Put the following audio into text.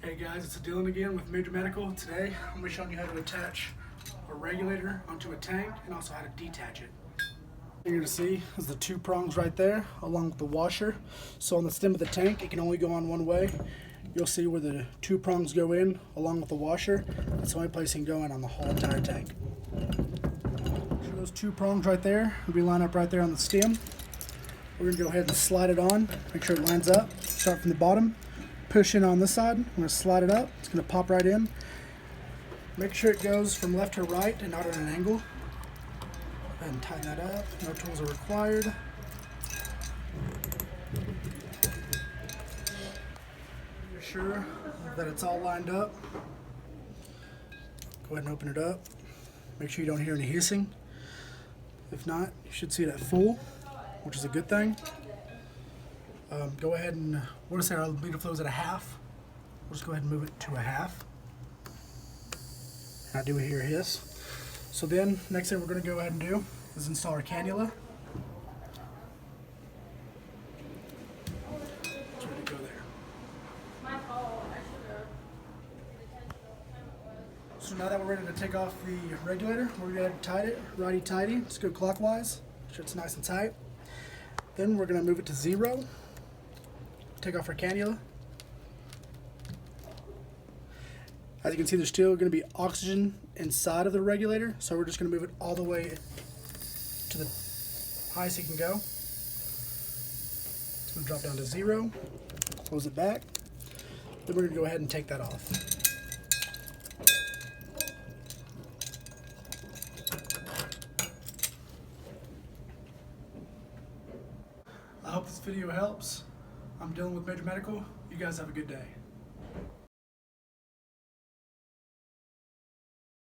Hey guys, it's Dylan again with Major Medical. Today I'm going to show you how to attach a regulator onto a tank and also how to detach it. What you're going to see is the two prongs right there along with the washer. So on the stem of the tank it can only go on one way. You'll see where the two prongs go in along with the washer. That's the only place it can go in on the whole entire tank. So those two prongs right there will be lined up right there on the stem. We're going to go ahead and slide it on, make sure it lines up. Start from the bottom. Push in on this side. I'm going to slide it up. It's going to pop right in. Make sure it goes from left to right and not at an angle. Go ahead and tighten that up. No tools are required. Make sure that it's all lined up. Go ahead and open it up. Make sure you don't hear any hissing. If not, you should see it at full, which is a good thing. Go ahead and, we're going to say our bleeder flow is at a half. We'll just go ahead and move it to a half. And I do hear a hiss. So then, next thing we're going to go ahead and do is install our cannula. It's ready to go there. So now that we're ready to take off the regulator, we're going to tighten it, righty-tighty. Let's go clockwise, make sure it's nice and tight. Then we're going to move it to 0. Take off our cannula. As you can see, there's still going to be oxygen inside of the regulator, so we're just going to move it all the way to the highest it can go. It's going to drop down to 0. Close it back. Then we're going to go ahead and take that off. I hope this video helps. I'm Dylan with Major Medical. You guys have a good day.